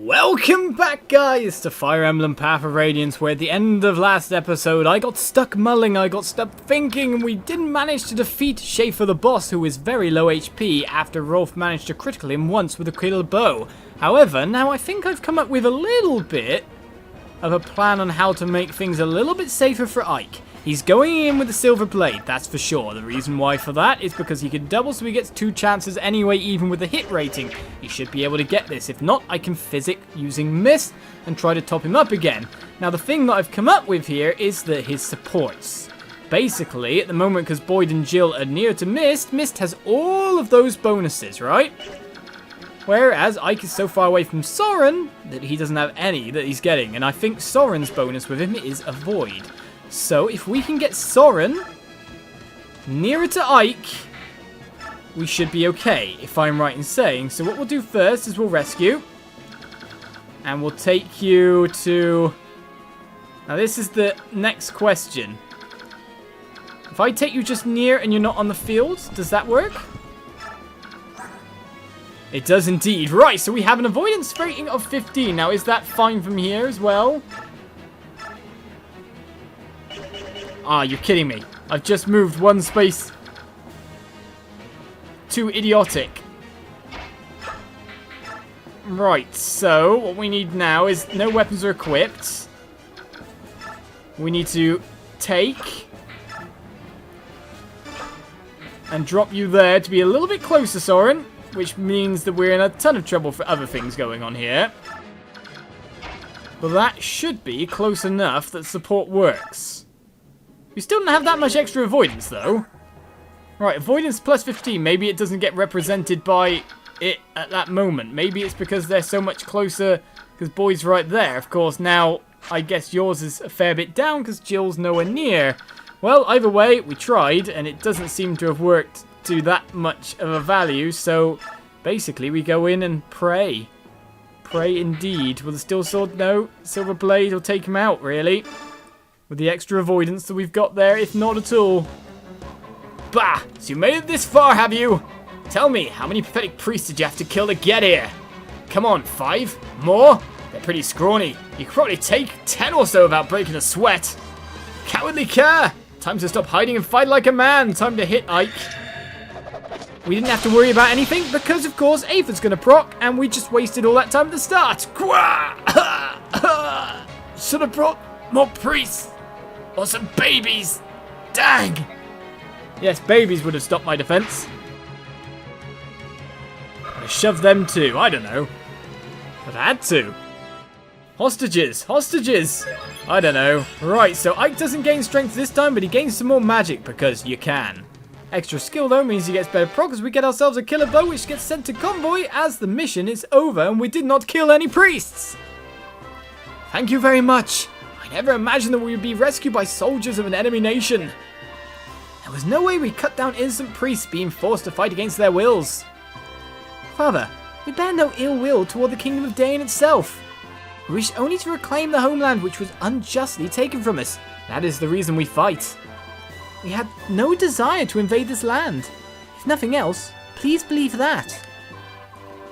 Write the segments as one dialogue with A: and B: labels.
A: Welcome back, guys, to Fire Emblem Path of Radiance, where at the end of last episode I got stuck mulling, I got stuck thinking, and we didn't manage to defeat Schaeffers the boss, who is very low HP, after Rolf managed to critical him once with a killed bow. However, now I think I've come up with a little bit of a plan on how to make things a little bit safer for Ike. He's going in with the silver blade, that's for sure. The reason why for that is because he can double, so he gets 2 chances anyway, even with the hit rating. He should be able to get this. If not, I can physic using Mist and try to top him up again. Now, the thing that I've come up with here is that his supports. Basically, at the moment, because Boyd and Jill are near to Mist, Mist has all of those bonuses, right? Whereas Ike is so far away from Soren that he doesn't have any that he's getting. And I think Soren's bonus with him is Avoid. So, if we can get Soren nearer to Ike, we should be okay, if I'm right in saying. So what we'll do first is we'll rescue. And we'll take you to... Now this is the next question. If I take you just near and you're not on the field, does that work? It does indeed. Right, so we have an avoidance rating of 15. Now, is that fine from here as well? Ah, you're kidding me. I've just moved 1 space. Too idiotic. Right, so what we need now is no weapons are equipped. We need to take and drop you there to be a little bit closer, Soren, which means that we're in a ton of trouble for other things going on here. But that should be close enough that support works. We still don't have that much extra avoidance, though. Right, avoidance plus 15. Maybe it doesn't get represented by it at that moment. Maybe it's because they're so much closer, because Boyd's right there. Of course, now, I guess yours is a fair bit down, because Jill's nowhere near. Well, either way, we tried, and it doesn't seem to have worked to that much of a value, so basically we go in and pray. Pray indeed. Will the steel sword? No. Silver blade will take him out, really. With the extra avoidance that we've got there, if not at all. Bah! So you made it this far, have you? Tell me, how many pathetic priests did you have to kill to get here? Come on, 5? More? They're pretty scrawny. You could probably take 10 or so without breaking a sweat. Cowardly cur! Time to stop hiding and fight like a man. Time to hit Ike. We didn't have to worry about anything because, of course, Aphid's going to proc, and we just wasted all that time at the start. Should have brought more priests. Or some babies. Dang. Yes, babies would have stopped my defense. I shoved them too. I don't know. I've had to. Hostages. Hostages. I don't know. Right, so Ike doesn't gain strength this time, but he gains some more magic because you can. Extra skill, though, means he gets better proc as we get ourselves a killer bow, which gets sent to convoy as the mission is over and we did not kill any priests. Thank you very much. I never imagined that we would be rescued by soldiers of an enemy nation. There was no way we cut down innocent priests being forced to fight against their wills. Father, we bear no ill will toward the kingdom of Dane itself. We wish only to reclaim the homeland which was unjustly taken from us. That is the reason we fight. We had no desire to invade this land. If nothing else, please believe that.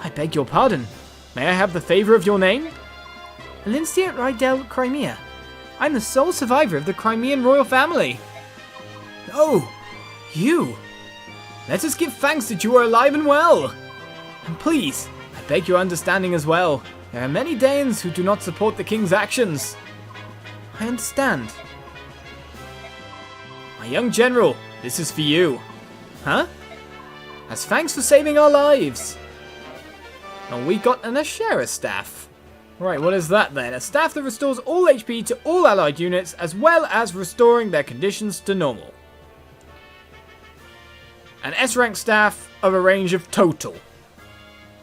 A: I beg your pardon. May I have the favor of your name? Alincia Rydell Crimea. I'm the sole survivor of the Crimean royal family. Oh, you. Let us give thanks that you are alive and well. And please, I beg your understanding as well. There are many Danes who do not support the king's actions. I understand. My young general, this is for you. Huh? As thanks for saving our lives. And we got an Ashera Staff. Right, what is that then? A staff that restores all HP to all allied units, as well as restoring their conditions to normal. An S-rank staff of a range of total.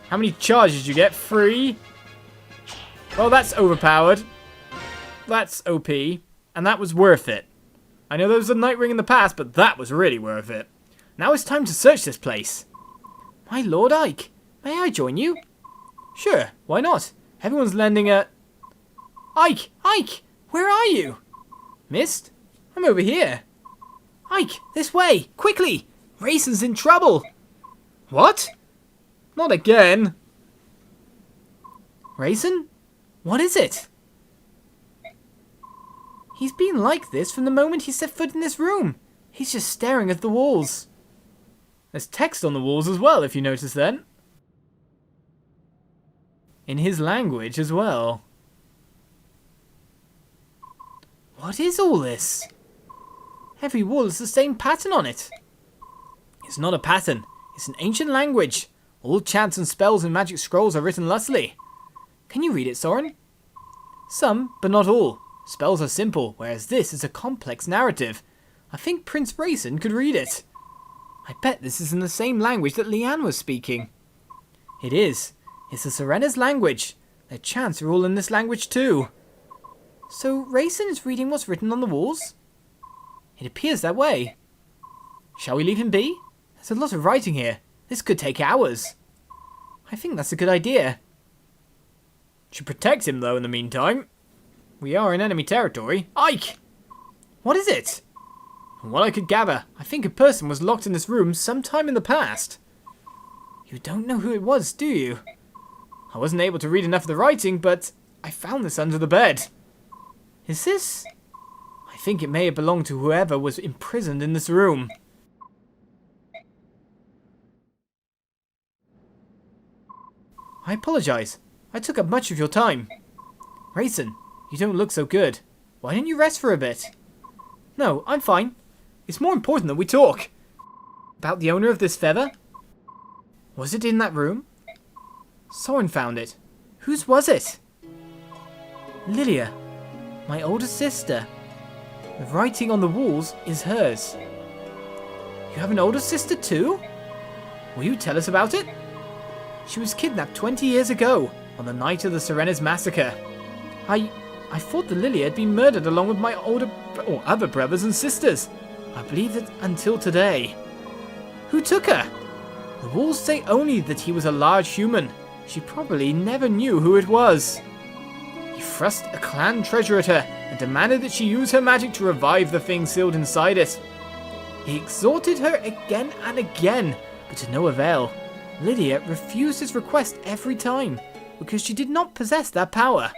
A: How many charges did you get? 3? Well, that's overpowered. That's OP. And that was worth it. I know there was a night ring in the past, but that was really worth it. Now it's time to search this place. My Lord Ike, may I join you? Sure, why not? Everyone's lending a... Ike! Ike! Where are you? Mist? I'm over here. Ike, this way! Quickly! Rayson's in trouble! What? Not again. Raisin? What is it? He's been like this from the moment he set foot in this room. He's just staring at the walls. There's text on the walls as well, if you notice then. In his language as well. What is all this? Every wall has the same pattern on it. It's not a pattern. It's an ancient language. All chants and spells and magic scrolls are written lustily. Can you read it, Soren? Some, but not all. Spells are simple, whereas this is a complex narrative. I think Prince Raisin could read it. I bet this is in the same language that Leanne was speaking. It is. It's the Serena's language. Their chants are all in this language too. So Raisin is reading what's written on the walls? It appears that way. Shall we leave him be? There's a lot of writing here. This could take hours. I think that's a good idea. Should protect him though in the meantime. We are in enemy territory. Ike! What is it? From what I could gather, I think a person was locked in this room sometime in the past. You don't know who it was, do you? I wasn't able to read enough of the writing, but I found this under the bed. Is this? I think it may have belonged to whoever was imprisoned in this room. I apologize. I took up much of your time. Raisin, you don't look so good. Why don't you rest for a bit? No, I'm fine. It's more important that we talk. About the owner of this feather? Was it in that room? Soren found it. Whose was it? Lilia, my older sister. The writing on the walls is hers. You have an older sister too? Will you tell us about it? She was kidnapped 20 years ago, on the night of the Serena's massacre. I thought that Lilia had been murdered along with my other brothers and sisters. I believed it until today. Who took her? The walls say only that he was a large human. She probably never knew who it was. He thrust a clan treasure at her and demanded that she use her magic to revive the thing sealed inside it. He exhorted her again and again, but to no avail. Lydia refused his request every time, because she did not possess that power.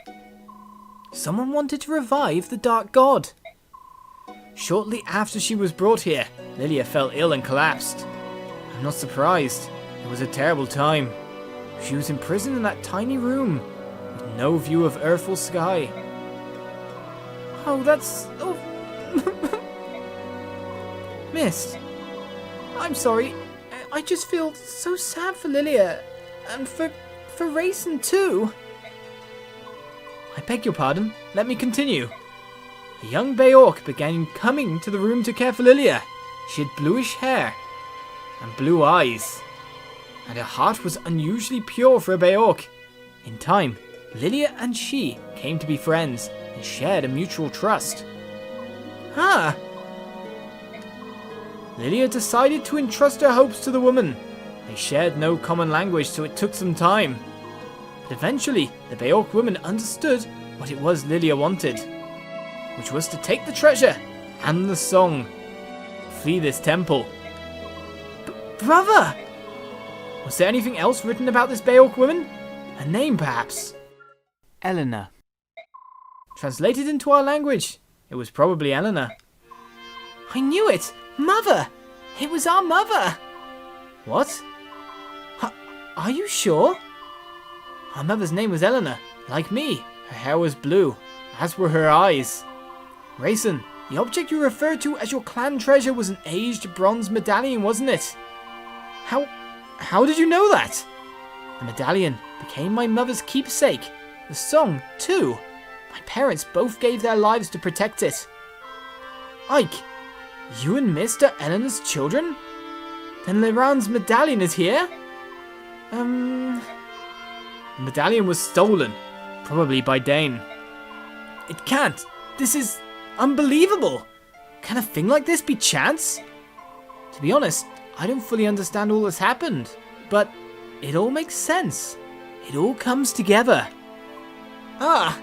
A: Someone wanted to revive the Dark God. Shortly after she was brought here, Lilia fell ill and collapsed. I'm not surprised. It was a terrible time. She was imprisoned in that tiny room, with no view of earth or sky. Oh, that's... Oh. Mist. I'm sorry. I just feel so sad for Lilia. And for Raisin too. I beg your pardon. Let me continue. A young Bay Orc began coming to the room to care for Lilia. She had bluish hair and blue eyes, and her heart was unusually pure for a Bay Orc. In time, Lilia and she came to be friends and shared a mutual trust. Ah! Lilia decided to entrust her hopes to the woman. They shared no common language, so it took some time. But eventually, the Bay Orc woman understood what it was Lilia wanted, which was to take the treasure and the song, flee this temple. Brother! Was there anything else written about this Bay Orc woman? Her name, perhaps? Eleanor. Translated into our language, it was probably Eleanor. I knew it! Mother! It was our mother! What? Are you sure? Our mother's name was Eleanor. Like me, her hair was blue, as were her eyes. Raisin, the object you referred to as your clan treasure was an aged bronze medallion, wasn't it? How did you know that? The medallion became my mother's keepsake. The song, too. My parents both gave their lives to protect it. Ike, you and Mr. Eleanor's children? Then Leran's medallion is here? The medallion was stolen. Probably by Dane. It can't. This is unbelievable. Can a thing like this be chance? To be honest, I don't fully understand all that's happened. But it all makes sense. It all comes together. Ah!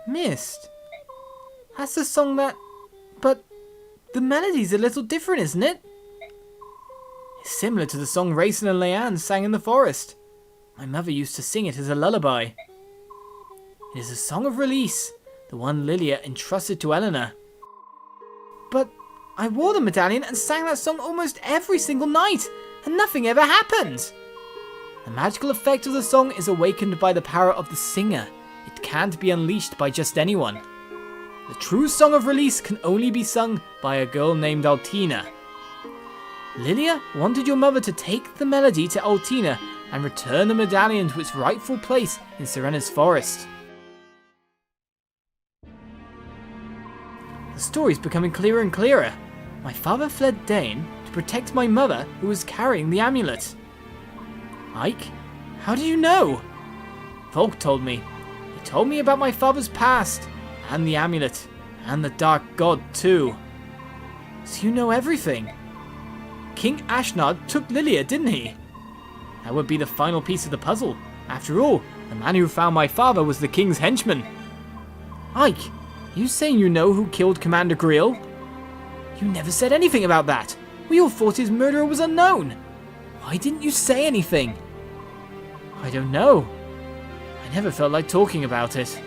A: Missed? That's the song that... But the melody's a little different, isn't it? It's similar to the song Raisin and Leanne sang in the forest. My mother used to sing it as a lullaby. It is a song of release, the one Lilia entrusted to Eleanor. But I wore the medallion and sang that song almost every single night, and nothing ever happened. The magical effect of the song is awakened by the power of the singer. It can't be unleashed by just anyone. The true song of release can only be sung by a girl named Altina. Lilia wanted your mother to take the melody to Altina and return the medallion to its rightful place in Serena's forest. The story's becoming clearer and clearer. My father fled Dane to protect my mother, who was carrying the amulet. Ike, how do you know? Volk told me. He told me about my father's past, and the amulet, and the Dark God too. So you know everything. King Ashnard took Lilia, didn't he? That would be the final piece of the puzzle. After all, the man who found my father was the king's henchman. Ike, you saying you know who killed Commander Greel? You never said anything about that. We all thought his murderer was unknown. Why didn't you say anything? I don't know. I never felt like talking about it.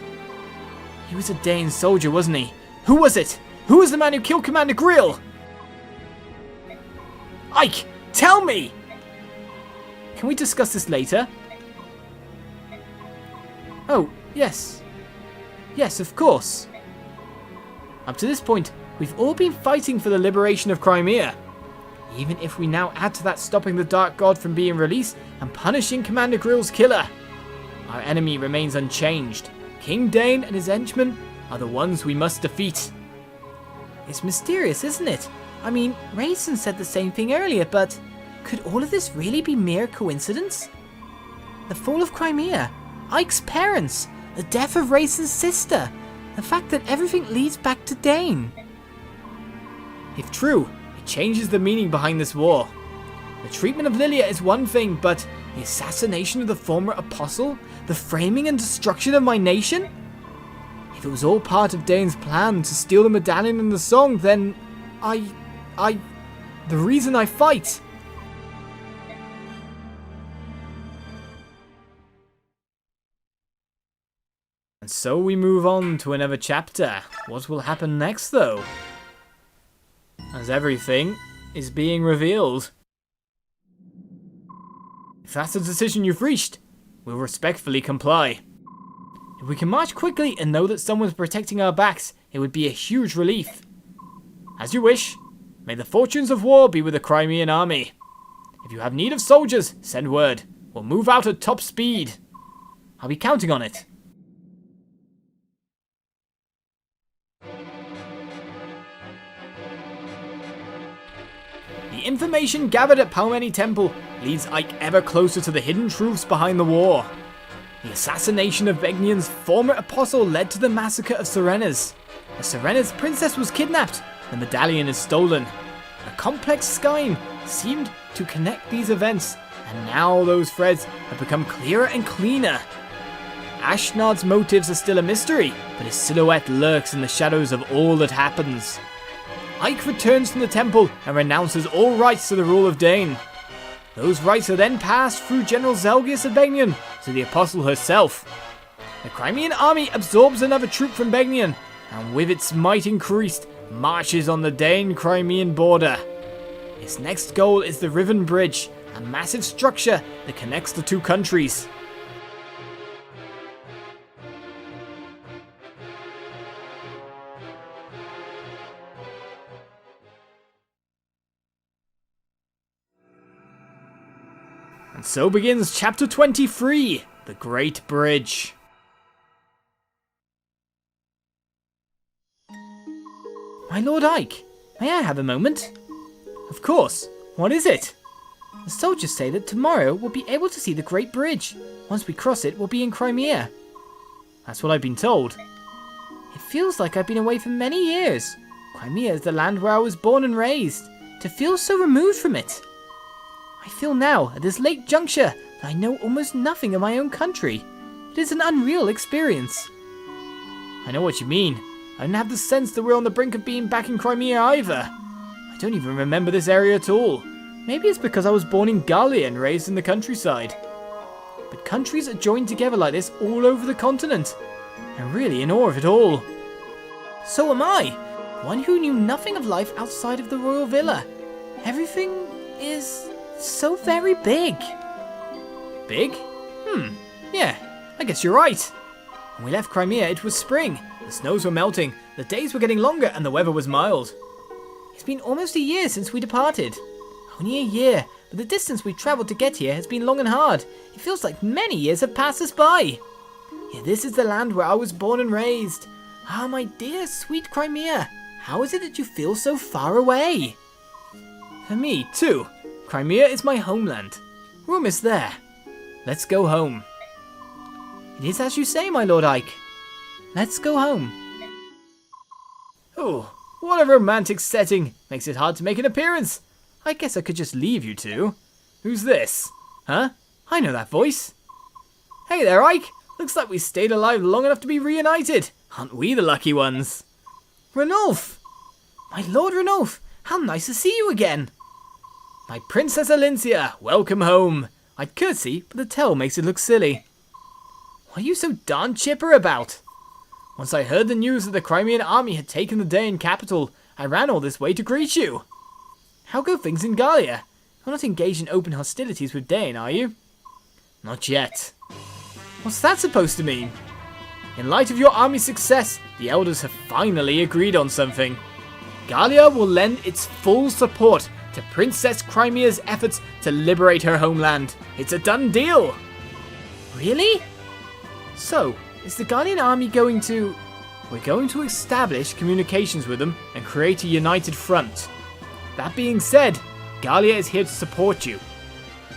A: He was a Dane soldier, wasn't he? Who was it? Who was the man who killed Commander Greel? Ike, tell me! Can we discuss this later? Oh, yes. Yes, of course. Up to this point, we've all been fighting for the liberation of Crimea. Even if we now add to that stopping the Dark God from being released and punishing Commander Greel's killer, our enemy remains unchanged. King Dane and his henchmen are the ones we must defeat. It's mysterious, isn't it? I mean, Raisin said the same thing earlier, but could all of this really be mere coincidence? The fall of Crimea, Ike's parents, the death of Raisin's sister, the fact that everything leads back to Dane. If true, it changes the meaning behind this war. The treatment of Lilia is one thing, but the assassination of the former apostle? The framing and destruction of my nation? If it was all part of Dane's plan to steal the medallion and the song, then the reason I fight. And so we move on to another chapter. What will happen next, though? As everything is being revealed. If that's the decision you've reached, we'll respectfully comply. If we can march quickly and know that someone's protecting our backs, it would be a huge relief. As you wish. May the fortunes of war be with the Crimean army. If you have need of soldiers, send word. We'll move out at top speed. I'll be counting on it. The information gathered at Palmeni Temple leads Ike ever closer to the hidden truths behind the war. The assassination of Vegnian's former apostle led to the massacre of Serena's. The Serena's princess was kidnapped. The medallion is stolen. A complex scheme seemed to connect these events, and now those threads have become clearer and cleaner. Ashnard's motives are still a mystery, but his silhouette lurks in the shadows of all that happens. Ike returns from the temple and renounces all rights to the rule of Dane. Those rights are then passed through General Zelgius of Begnion to the apostle herself. The Crimean army absorbs another troop from Begnion, and with its might increased, marches on the Dane-Crimean border. Its next goal is the Riven Bridge, a massive structure that connects the two countries. And so begins Chapter 23, The Great Bridge. My Lord Ike, may I have a moment? Of course. What is it? The soldiers say that tomorrow we'll be able to see the Great Bridge. Once we cross it, we'll be in Crimea. That's what I've been told. It feels like I've been away for many years. Crimea is the land where I was born and raised. To feel so removed from it. I feel now, at this late juncture, that I know almost nothing of my own country. It is an unreal experience. I know what you mean. I didn't have the sense that we're on the brink of being back in Crimea either. I don't even remember this area at all. Maybe it's because I was born in Gallia and raised in the countryside. But countries are joined together like this all over the continent. I'm really in awe of it all. So am I, one who knew nothing of life outside of the royal villa. Everything is so very big. Big? Yeah, I guess you're right. When we left Crimea, it was spring. The snows were melting, the days were getting longer, and the weather was mild. It's been almost a year since we departed. Only a year, but the distance we travelled to get here has been long and hard. It feels like many years have passed us by. Yet this is the land where I was born and raised. Ah, my dear, sweet Crimea. How is it that you feel so far away? For me, too. Crimea is my homeland. We're almost there. Let's go home. It is as you say, my Lord Ike. Let's go home. Oh, what a romantic setting. Makes it hard to make an appearance. I guess I could just leave you two. Who's this? Huh? I know that voice. Hey there, Ike. Looks like we stayed alive long enough to be reunited. Aren't we the lucky ones? Renol! My Lord Renol, how nice to see you again. My Princess Alincia, welcome home. I'd curtsy, but the towel makes it look silly. What are you so darn chipper about? Once I heard the news that the Crimean army had taken the Dain capital, I ran all this way to greet you. How go things in Gallia? You're not engaged in open hostilities with Dain, are you? Not yet. What's that supposed to mean? In light of your army's success, the elders have finally agreed on something. Gallia will lend its full support to Princess Crimea's efforts to liberate her homeland. It's a done deal. Really? So, is the Gallian army going to... We're going to establish communications with them and create a united front. That being said, Gallia is here to support you.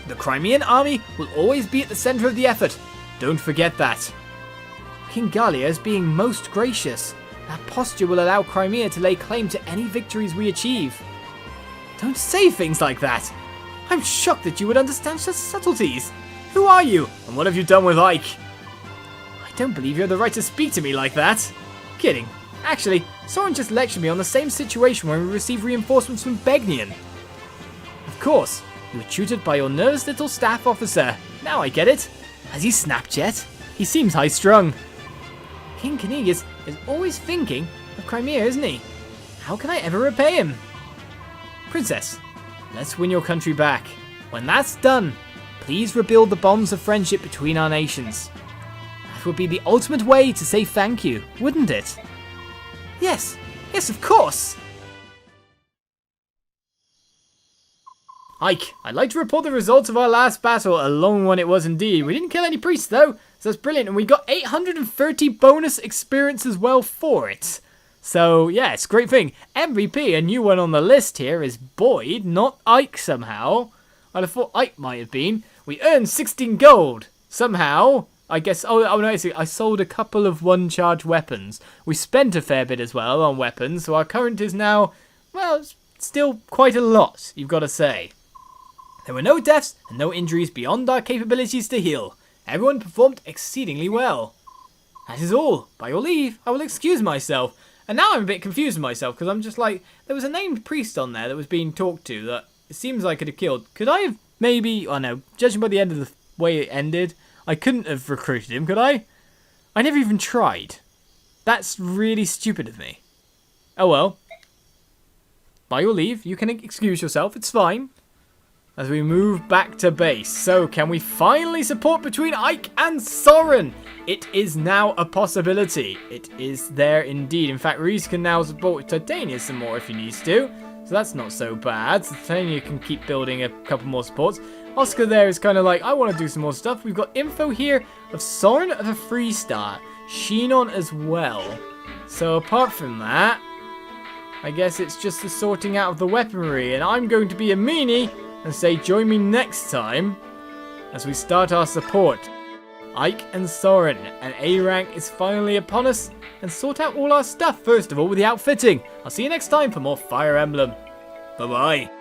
A: The Crimean army will always be at the centre of the effort. Don't forget that. King Gallia is being most gracious. That posture will allow Crimea to lay claim to any victories we achieve. Don't say things like that. I'm shocked that you would understand such subtleties. Who are you, and what have you done with Ike? I don't believe you have the right to speak to me like that. Kidding. Actually, Soren just lectured me on the same situation when we received reinforcements from Begnion. Of course, you were tutored by your nervous little staff officer. Now I get it. Has he snapped yet? He seems high-strung. King Knigas is always thinking of Crimea, isn't he? How can I ever repay him? Princess, let's win your country back. When that's done, please rebuild the bonds of friendship between our nations. That would be the ultimate way to say thank you, wouldn't it? Yes, of course! Ike, I'd like to report the results of our last battle. A long one it was indeed. We didn't kill any priests though, so that's brilliant. And we got 830 bonus experience as well for it. So yeah, it's a great thing. MVP, a new one on the list here, is Boyd, not Ike somehow. I'd have thought Ike might have been. We earned 16 gold. Somehow. I guess, oh no, I sold a couple of one-charge weapons. We spent a fair bit as well on weapons, so our current is now, well, still quite a lot, you've got to say. There were no deaths and no injuries beyond our capabilities to heal. Everyone performed exceedingly well. That is all. By your leave, I will excuse myself. And now I'm a bit confused with myself, because I'm just like, there was a named priest on there that was being talked to that it seems like I could have killed. Could I have maybe, oh no, judging by the end of the way it ended, I couldn't have recruited him, could I? I never even tried. That's really stupid of me. Oh well. By your leave, you can excuse yourself, it's fine. As we move back to base. So, can we finally support between Ike and Soren? It is now a possibility. It is there indeed. In fact, Reese can now support Titania some more if he needs to. So that's not so bad. So Titania can keep building a couple more supports. Oscar there is kind of like, I want to do some more stuff. We've got info here of Soren of a 3-star. Shinon as well. So apart from that, I guess it's just the sorting out of the weaponry. And I'm going to be a meanie and say join me next time as we start our support. Ike and Soren, and A rank is finally upon us, and sort out all our stuff first of all with the outfitting. I'll see you next time for more Fire Emblem. Bye bye.